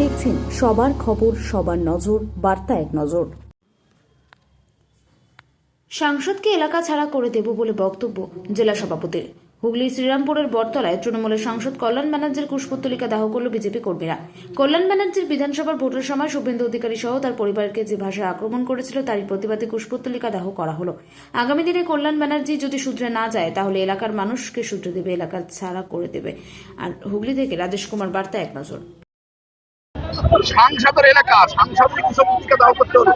দেখছেন সবার খবর, সবার নজর, বার্তা এক নজর। সাংসদকে এলাকা ছাড়া করে দেব বলে বক্তব্য জেলা সভাপতির। হুগলি শ্রীরামপুরের বটতলায় তৃণমূলের সাংসদ কল্যাণ ব্যানার্জির কুশপুত্তলিকা দাহ করল বিজেপি কর্মীরা। কল্যাণ ব্যানার্জির বিধানসভার ভোটের সময় শুভেন্দু অধিকারী সহ তার পরিবারকে যে ভাষায় আক্রমণ করেছিল তারই প্রতিবাদে কুশপুত্তলিকা দাহ করা হলো। আগামী দিনে কল্যাণ ব্যানার্জি যদি শুধরে না যায় তাহলে এলাকার মানুষকে শুধরে দেবে, এলাকার ছাড়া করে দেবে। আর হুগলি থেকে রাজেশ কুমার, বার্তা এক নজর। সাংসদের এলাকা, সাংসদের কুশপুত্তলিকা দাহ করতে হলো।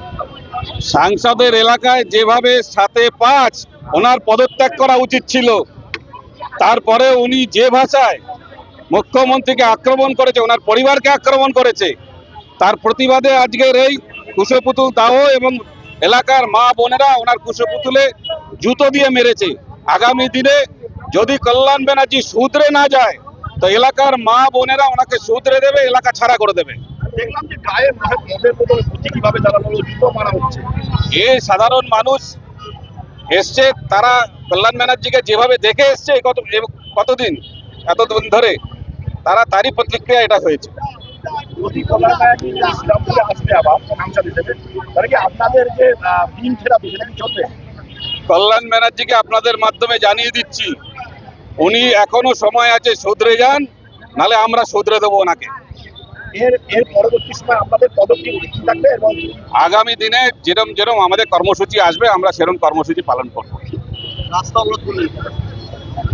সাংসদের এলাকায় যেভাবে 7-5 ওনার পদত্যাগ করা উচিত ছিল, তারপরে উনি যে ভাষায় মুখ্যমন্ত্রীকে আক্রমণ করেছে, ওনার পরিবারকে আক্রমণ করেছে, তার প্রতিবাদে আজকের এই কুশপুতুল দাহ এবং এলাকার মা বোনেরা ওনার কুশপুতুলে জুতো দিয়ে মেরেছে। আগামী দিনে যদি কল্যাণ ব্যানার্জি শুধরে না যায় তো এলাকার মা বোনেরা ওনাকে শুধরে দেবে, এলাকা ছাড়া করে দেবে। দেখলাম যে গায়ে মদের বোতলে ভর্তি কিভাবে জ্বালানো হলো, জুতো মারা হচ্ছে। এই সাধারণ মানুষ এসছে, তারা কল্যাণ ব্যানার্জিকে যেভাবে দেখে এসছে কতদিন এতদিন ধরে, তারই প্রতিক্রিয়া এটা হয়েছে। যদি কল্যাণ ব্যানার্জি শ্রীরামপুরে আসবে আবার সাংসদ হিসেবে, তাহলে কি আপনাদের যে দিন থেরাপি সেটা কি চলবে? কল্যাণ ব্যানার্জিকে আপনাদের মাধ্যমে জানিয়ে দিচ্ছি, উনি এখনো সময় আছে, শুধরে যান, নালে আমরা শুধরে দেবো ওনাকে। এর পরবর্তী সময় আপনাদের পদক্ষেপ কি থাকবে এবং আগামী দিনে যেরকম আমাদের কর্মসূচি আসবে আমরা সেরকম কর্মসূচি পালন করবো। রাস্তা অবরোধ করলেন?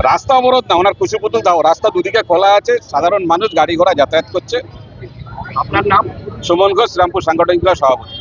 রাস্তা অবরোধ না, ওনার কুশপুতুল দাও। রাস্তা দুদিকে খোলা আছে, সাধারণ মানুষ গাড়ি ঘোড়া যাতায়াত করছে। আপনার নাম? সুমন ঘোষ, শ্রীরামপুর সাংগঠনিক জেলা সভাপতি।